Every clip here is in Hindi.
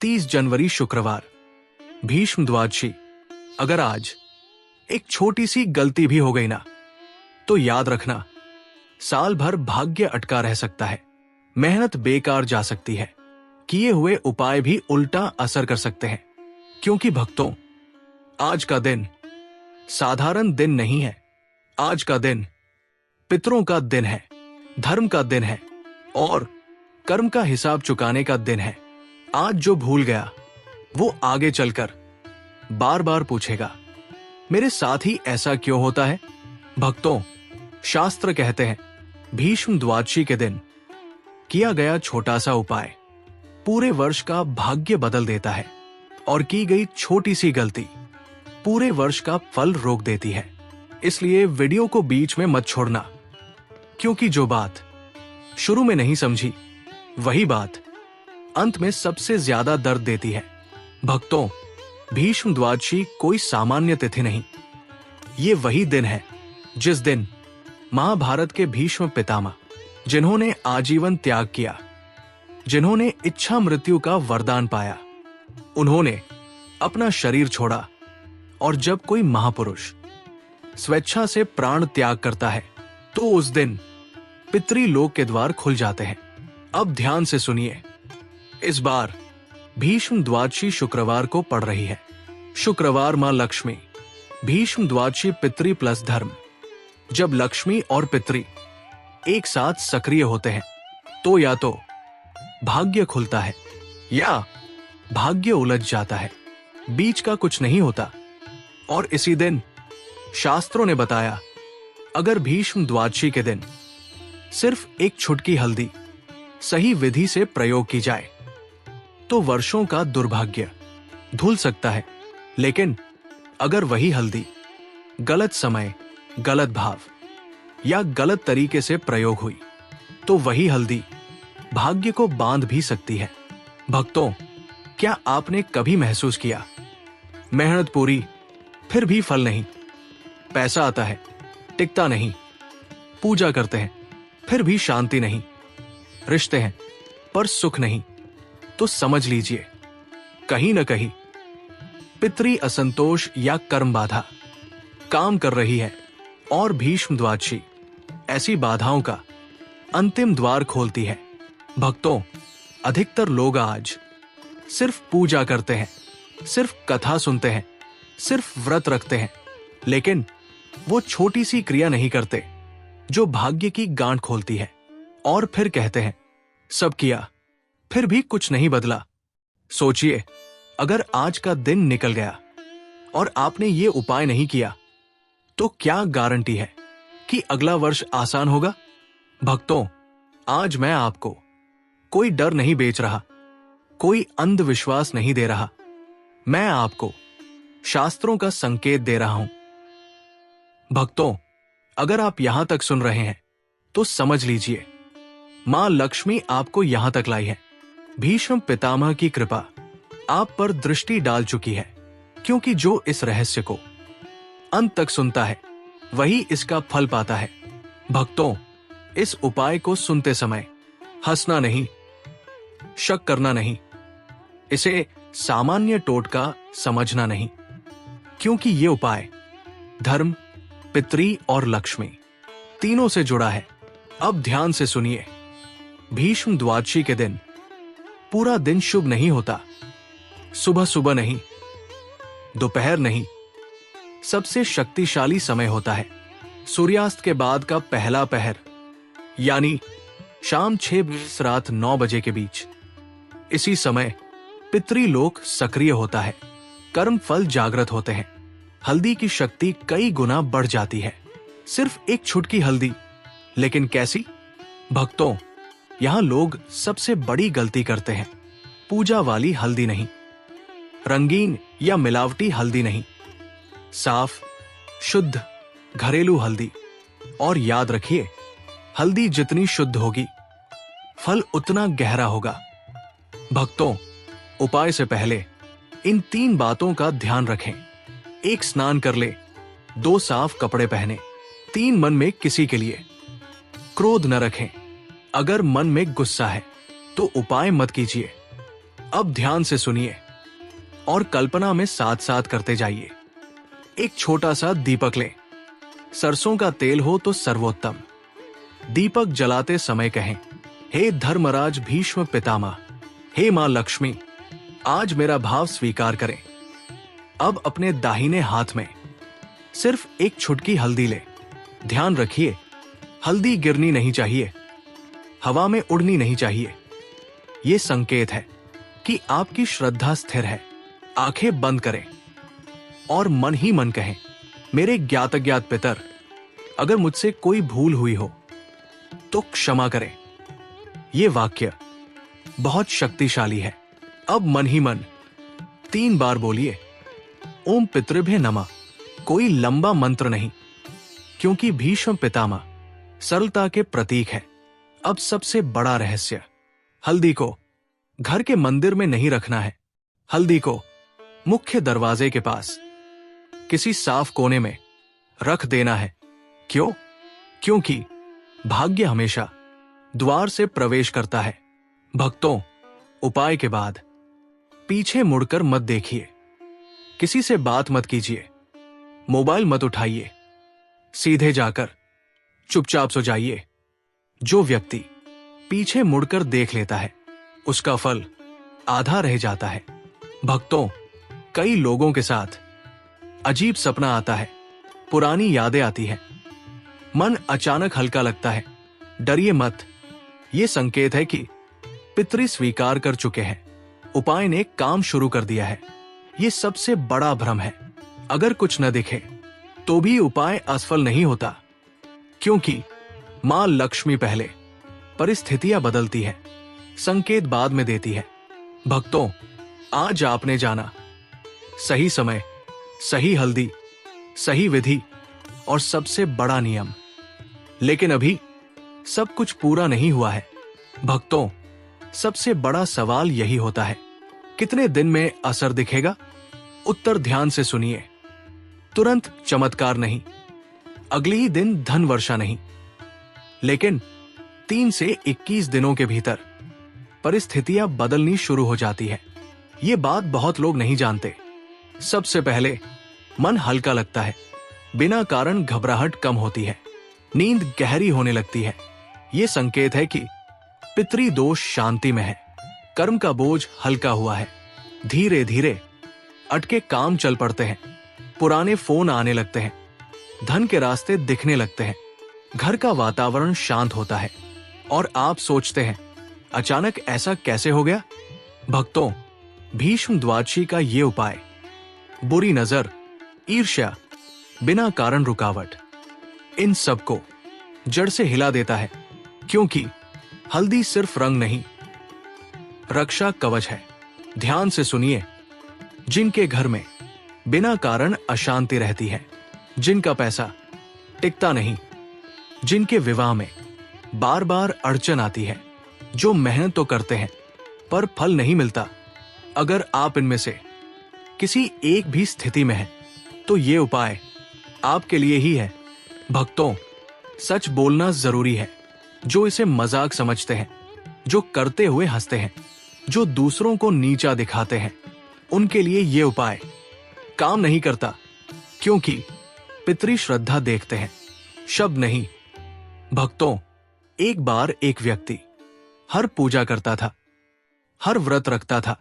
30 जनवरी शुक्रवार, भीष्म द्वादशी। अगर आज एक छोटी सी गलती भी हो गई ना, तो याद रखना, साल भर भाग्य अटका रह सकता है, मेहनत बेकार जा सकती है, किए हुए उपाय भी उल्टा असर कर सकते हैं। क्योंकि भक्तों, आज का दिन साधारण दिन नहीं है। आज का दिन पितरों का दिन है, धर्म का दिन है और कर्म का हिसाब चुकाने का दिन है। आज जो भूल गया वो आगे चलकर बार बार पूछेगा, मेरे साथ ही ऐसा क्यों होता है। भक्तों, शास्त्र कहते हैं भीष्म द्वादशी के दिन किया गया छोटा सा उपाय पूरे वर्ष का भाग्य बदल देता है और की गई छोटी सी गलती पूरे वर्ष का फल रोक देती है। इसलिए वीडियो को बीच में मत छोड़ना, क्योंकि जो बात शुरू में नहीं समझी वही बात अंत में सबसे ज्यादा दर्द देती है। भक्तों, भीष्म द्वादशी कोई सामान्य तिथि नहीं। ये वही दिन है जिस दिन महाभारत के भीष्म पितामह, जिन्होंने आजीवन त्याग किया, जिन्होंने इच्छा मृत्यु का वरदान पाया, उन्होंने अपना शरीर छोड़ा। और जब कोई महापुरुष स्वेच्छा से प्राण त्याग करता है तो उस दिन पितृलोक के द्वार खुल जाते हैं। अब ध्यान से सुनिए, इस बार भीष्म द्वादशी शुक्रवार को पड़ रही है। शुक्रवार मां लक्ष्मी, भीष्म द्वादशी पितृ प्लस धर्म। जब लक्ष्मी और पितृ एक साथ सक्रिय होते हैं तो या तो भाग्य खुलता है या भाग्य उलझ जाता है, बीच का कुछ नहीं होता। और इसी दिन शास्त्रों ने बताया, अगर भीष्म द्वादशी के दिन सिर्फ एक छुटकी हल्दी सही विधि से प्रयोग की जाए तो वर्षों का दुर्भाग्य धुल सकता है। लेकिन अगर वही हल्दी गलत समय, गलत भाव या गलत तरीके से प्रयोग हुई तो वही हल्दी भाग्य को बांध भी सकती है। भक्तों, क्या आपने कभी महसूस किया, मेहनत पूरी फिर भी फल नहीं, पैसा आता है टिकता नहीं, पूजा करते हैं फिर भी शांति नहीं, रिश्ते हैं पर सुख नहीं, तो समझ लीजिए कहीं न कहीं पितृ असंतोष या कर्म बाधा काम कर रही है। और भीष्म द्वादशी ऐसी बाधाओं का अंतिम द्वार खोलती है। भक्तों, अधिकतर लोग आज सिर्फ पूजा करते हैं, सिर्फ कथा सुनते हैं, सिर्फ व्रत रखते हैं, लेकिन वो छोटी सी क्रिया नहीं करते जो भाग्य की गांठ खोलती है। और फिर कहते हैं सब किया फिर भी कुछ नहीं बदला। सोचिए, अगर आज का दिन निकल गया और आपने ये उपाय नहीं किया तो क्या गारंटी है कि अगला वर्ष आसान होगा। भक्तों, आज मैं आपको कोई डर नहीं बेच रहा, कोई अंधविश्वास नहीं दे रहा, मैं आपको शास्त्रों का संकेत दे रहा हूं। भक्तों, अगर आप यहां तक सुन रहे हैं तो समझ लीजिए, मां लक्ष्मी आपको यहां तक लाई है। भीष्म पितामह की कृपा आप पर दृष्टि डाल चुकी है, क्योंकि जो इस रहस्य को अंत तक सुनता है वही इसका फल पाता है। भक्तों, इस उपाय को सुनते समय हंसना नहीं, शक करना नहीं, इसे सामान्य टोटका समझना नहीं, क्योंकि ये उपाय धर्म, पितृ और लक्ष्मी तीनों से जुड़ा है। अब ध्यान से सुनिए, भीष्म द्वादशी के दिन पूरा दिन शुभ नहीं होता। सुबह सुबह नहीं, दोपहर नहीं, सबसे शक्तिशाली समय होता है सूर्यास्त के बाद का पहला पहर, यानी शाम 6 रात 9 बजे के बीच। इसी समय पितृलोक सक्रिय होता है, कर्म फल जागृत होते हैं, हल्दी की शक्ति कई गुना बढ़ जाती है। सिर्फ एक छुटकी हल्दी, लेकिन कैसी। भक्तों, यहां लोग सबसे बड़ी गलती करते हैं। पूजा वाली हल्दी नहीं, रंगीन या मिलावटी हल्दी नहीं, साफ शुद्ध घरेलू हल्दी। और याद रखिए, हल्दी जितनी शुद्ध होगी फल उतना गहरा होगा। भक्तों, उपाय से पहले इन 3 बातों का ध्यान रखें। 1, स्नान कर ले। 2, साफ कपड़े पहने। 3, मन में किसी के लिए क्रोध न रखें। अगर मन में गुस्सा है तो उपाय मत कीजिए। अब ध्यान से सुनिए और कल्पना में साथ साथ करते जाइए। एक छोटा सा दीपक लें। सरसों का तेल हो तो सर्वोत्तम। दीपक जलाते समय कहें, हे धर्मराज भीष्म पितामह, हे मां लक्ष्मी, आज मेरा भाव स्वीकार करें। अब अपने दाहिने हाथ में सिर्फ एक चुटकी हल्दी ले। ध्यान रखिए, हल्दी गिरनी नहीं चाहिए, हवा में उड़नी नहीं चाहिए। यह संकेत है कि आपकी श्रद्धा स्थिर है। आंखें बंद करें और मन ही मन कहें, मेरे ज्ञात अज्ञात पितर, अगर मुझसे कोई भूल हुई हो तो क्षमा करें। यह वाक्य बहुत शक्तिशाली है। अब मन ही मन 3 बार बोलिए, ओम पितृभ्य नमः। कोई लंबा मंत्र नहीं, क्योंकि भीष्म पितामह सरलता के प्रतीक है। अब सबसे बड़ा रहस्य, हल्दी को घर के मंदिर में नहीं रखना है। हल्दी को मुख्य दरवाजे के पास किसी साफ कोने में रख देना है। क्यों? क्योंकि भाग्य हमेशा द्वार से प्रवेश करता है। भक्तों, उपाय के बाद पीछे मुड़कर मत देखिए, किसी से बात मत कीजिए, मोबाइल मत उठाइए, सीधे जाकर चुपचाप सो जाइए। जो व्यक्ति पीछे मुड़कर देख लेता है, उसका फल आधा रह जाता है। भक्तों, कई लोगों के साथ अजीब सपना आता है, पुरानी यादें आती हैं, मन अचानक हल्का लगता है। डरिए मत, यह संकेत है कि पितृ स्वीकार कर चुके हैं, उपाय ने काम शुरू कर दिया है। यह सबसे बड़ा भ्रम है। अगर कुछ न दिखे तो भी उपाय असफल नहीं होता, क्योंकि मां लक्ष्मी पहले परिस्थितियां बदलती है, संकेत बाद में देती है। भक्तों, आज आपने जाना सही समय, सही हल्दी, सही विधि और सबसे बड़ा नियम। लेकिन अभी सब कुछ पूरा नहीं हुआ है। भक्तों, सबसे बड़ा सवाल यही होता है, कितने दिन में असर दिखेगा? उत्तर ध्यान से सुनिए। तुरंत चमत्कार नहीं, अगले ही दिन धन वर्षा नहीं, लेकिन 3 से 21 दिनों के भीतर परिस्थितियां बदलनी शुरू हो जाती है। ये बात बहुत लोग नहीं जानते। सबसे पहले मन हल्का लगता है, बिना कारण घबराहट कम होती है, नींद गहरी होने लगती है। ये संकेत है कि पितृदोष शांति में है, कर्म का बोझ हल्का हुआ है। धीरे धीरे अटके काम चल पड़ते हैं, पुराने फोन आने लगते हैं, धन के रास्ते दिखने लगते हैं, घर का वातावरण शांत होता है और आप सोचते हैं, अचानक ऐसा कैसे हो गया? भक्तों, भीष्म द्वादशी का ये उपाय बुरी नजर, ईर्ष्या, बिना कारण रुकावट, इन सबको जड़ से हिला देता है। क्योंकि हल्दी सिर्फ रंग नहीं, रक्षा कवच है। ध्यान से सुनिए, जिनके घर में बिना कारण अशांति रहती है, जिनका पैसा टिकता नहीं, जिनके विवाह में बार बार अड़चन आती है, जो मेहनत तो करते हैं पर फल नहीं मिलता, अगर आप इनमें से किसी एक भी स्थिति में हैं, तो ये उपाय आपके लिए ही है। भक्तों, सच बोलना जरूरी है। जो इसे मजाक समझते हैं, जो करते हुए हंसते हैं, जो दूसरों को नीचा दिखाते हैं, उनके लिए ये उपाय काम नहीं करता, क्योंकि पितृ श्रद्धा देखते हैं, शब्द नहीं। भक्तों, एक बार एक व्यक्ति हर पूजा करता था, हर व्रत रखता था,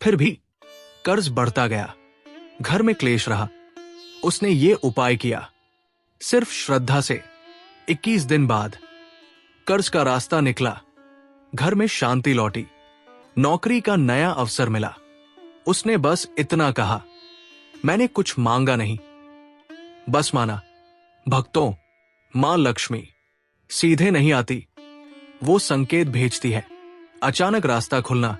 फिर भी कर्ज बढ़ता गया, घर में क्लेश रहा। उसने ये उपाय किया, सिर्फ श्रद्धा से 21 दिन बाद कर्ज का रास्ता निकला, घर में शांति लौटी, नौकरी का नया अवसर मिला। उसने बस इतना कहा, मैंने कुछ मांगा नहीं, बस माना। भक्तों, मां लक्ष्मी सीधे नहीं आती, वो संकेत भेजती है। अचानक रास्ता खुलना,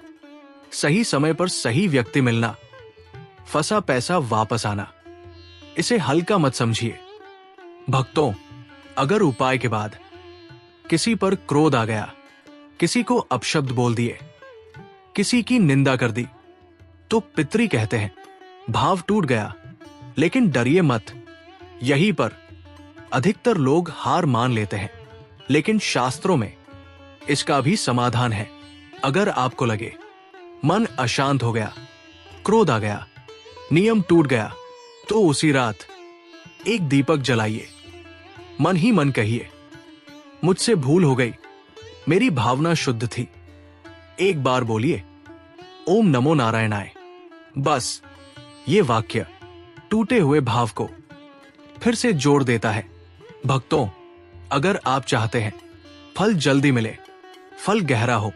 सही समय पर सही व्यक्ति मिलना, फंसा पैसा वापस आना। इसे हल्का मत समझिए। भक्तों, अगर उपाय के बाद किसी पर क्रोध आ गया, किसी को अपशब्द बोल दिए, किसी की निंदा कर दी, तो पितृ कहते हैं भाव टूट गया। लेकिन डरिए मत, यहीं पर अधिकतर लोग हार मान लेते हैं, लेकिन शास्त्रों में इसका भी समाधान है। अगर आपको लगे मन अशांत हो गया, क्रोध आ गया, नियम टूट गया, तो उसी रात एक दीपक जलाइए। मन ही मन कहिए, मुझसे भूल हो गई, मेरी भावना शुद्ध थी। एक बार बोलिए, ओम नमो नारायणाय। बस ये वाक्य टूटे हुए भाव को फिर से जोड़ देता है। भक्तों, अगर आप चाहते हैं फल जल्दी मिले, फल गहरा हो,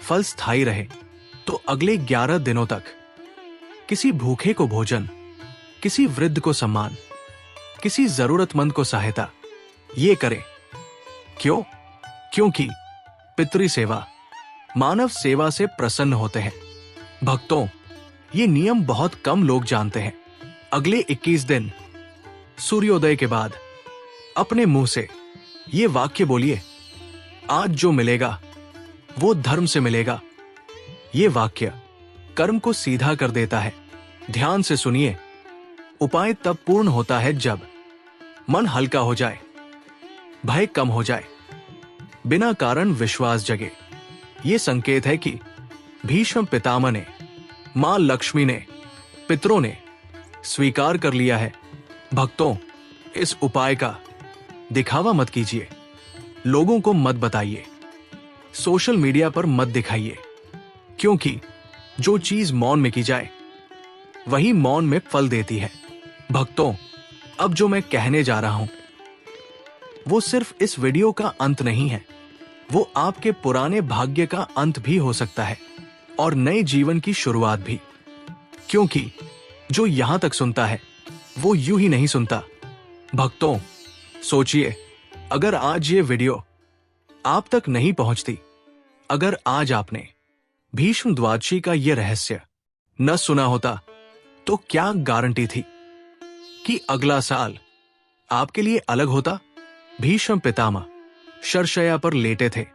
फल स्थायी रहे, तो अगले 11 दिनों तक किसी भूखे को भोजन, किसी वृद्ध को सम्मान, किसी जरूरतमंद को सहायता, ये करें। क्यों? क्योंकि पितृ सेवा मानव सेवा से प्रसन्न होते हैं। भक्तों, ये नियम बहुत कम लोग जानते हैं। अगले 21 दिन सूर्योदय के बाद अपने मुंह से ये वाक्य बोलिए, आज जो मिलेगा वो धर्म से मिलेगा। ये वाक्य कर्म को सीधा कर देता है। ध्यान से सुनिए। उपाय तब पूर्ण होता है जब मन हल्का हो जाए, भय कम हो जाए, बिना कारण विश्वास जगे। ये संकेत है कि भीष्म पितामह ने, मां लक्ष्मी ने, पितरों ने स्वीकार कर लिया है। भक्तों, इस उपाय का दिखावा मत कीजिए, लोगों को मत बताइए, सोशल मीडिया पर मत दिखाइए, क्योंकि जो चीज मौन में की जाए वही मौन में फल देती है। भक्तों, अब जो मैं कहने जा रहा हूं वो सिर्फ इस वीडियो का अंत नहीं है, वो आपके पुराने भाग्य का अंत भी हो सकता है और नए जीवन की शुरुआत भी। क्योंकि जो यहां तक सुनता है वो यूं ही नहीं सुनता। भक्तों, सोचिए, अगर आज ये वीडियो आप तक नहीं पहुंचती, अगर आज आपने भीष्म द्वादशी का ये रहस्य न सुना होता, तो क्या गारंटी थी कि अगला साल आपके लिए अलग होता? भीष्म पितामह शरशय्या पर लेटे थे,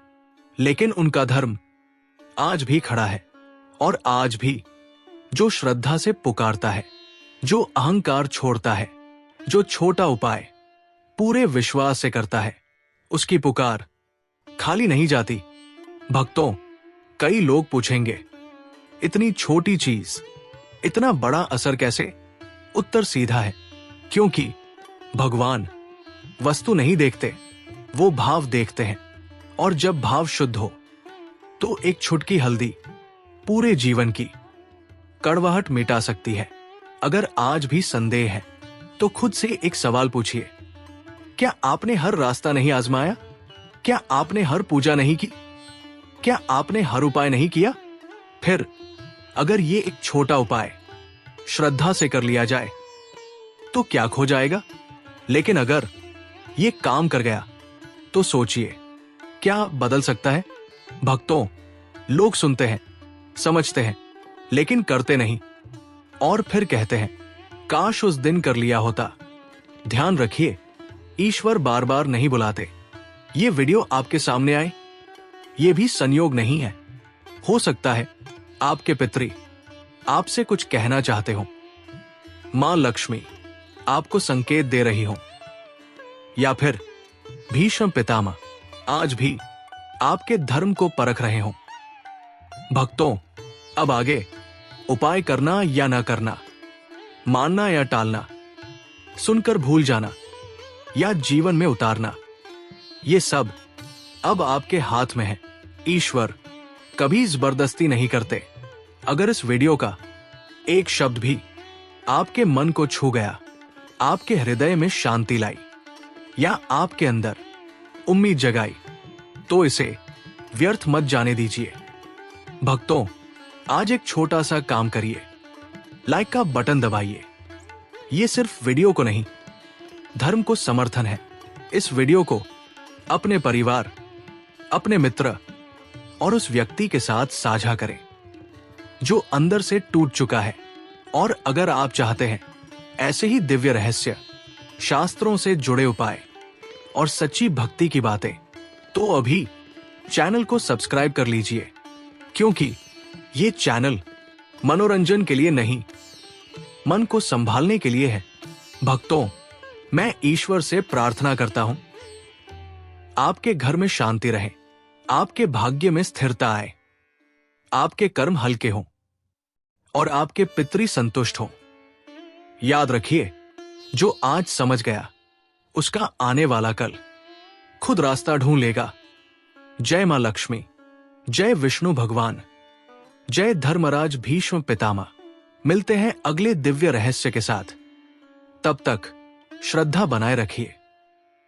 लेकिन उनका धर्म आज भी खड़ा है। और आज भी जो श्रद्धा से पुकारता है, जो अहंकार छोड़ता है, जो छोटा उपाय पूरे विश्वास से करता है, उसकी पुकार खाली नहीं जाती। भक्तों, कई लोग पूछेंगे, इतनी छोटी चीज इतना बड़ा असर कैसे? उत्तर सीधा है, क्योंकि भगवान वस्तु नहीं देखते, वो भाव देखते हैं। और जब भाव शुद्ध हो तो एक छुटकी हल्दी पूरे जीवन की कड़वाहट मिटा सकती है। अगर आज भी संदेह है तो खुद से एक सवाल पूछिए, क्या आपने हर रास्ता नहीं आजमाया? क्या आपने हर पूजा नहीं की? क्या आपने हर उपाय नहीं किया? फिर अगर ये एक छोटा उपाय श्रद्धा से कर लिया जाए तो क्या खो जाएगा? लेकिन अगर ये काम कर गया तो सोचिए, क्या बदल सकता है? भक्तों, लोग सुनते हैं, समझते हैं, लेकिन करते नहीं, और फिर कहते हैं, काश उस दिन कर लिया होता। ध्यान रखिए, ईश्वर बार बार नहीं बुलाते। ये वीडियो आपके सामने आए, ये भी संयोग नहीं है। हो सकता है आपके पितृ आपसे कुछ कहना चाहते हो, मां लक्ष्मी आपको संकेत दे रही हो, या फिर भीष्म पितामह आज भी आपके धर्म को परख रहे हो। भक्तों, अब आगे उपाय करना या ना करना, मानना या टालना, सुनकर भूल जाना या जीवन में उतारना, ये सब अब आपके हाथ में है। ईश्वर कभी जबरदस्ती नहीं करते। अगर इस वीडियो का एक शब्द भी आपके मन को छू गया, आपके हृदय में शांति लाई, या आपके अंदर उम्मीद जगाई, तो इसे व्यर्थ मत जाने दीजिए। भक्तों, आज एक छोटा सा काम करिए, लाइक का बटन दबाइए। ये सिर्फ वीडियो को नहीं, धर्म को समर्थन है। इस वीडियो को अपने परिवार, अपने मित्र और उस व्यक्ति के साथ साझा करें जो अंदर से टूट चुका है। और अगर आप चाहते हैं ऐसे ही दिव्य रहस्य, शास्त्रों से जुड़े उपाय और सच्ची भक्ति की बातें, तो अभी चैनल को सब्सक्राइब कर लीजिए, क्योंकि ये चैनल मनोरंजन के लिए नहीं, मन को संभालने के लिए है। भक्तों, मैं ईश्वर से प्रार्थना करता हूं, आपके घर में शांति रहे, आपके भाग्य में स्थिरता आए, आपके कर्म हल्के हों और आपके पितरी संतुष्ट हों। याद रखिए, जो आज समझ गया उसका आने वाला कल खुद रास्ता ढूंढ लेगा। जय मां लक्ष्मी, जय विष्णु भगवान, जय धर्मराज भीष्म पितामह। मिलते हैं अगले दिव्य रहस्य के साथ। तब तक श्रद्धा बनाए रखिए।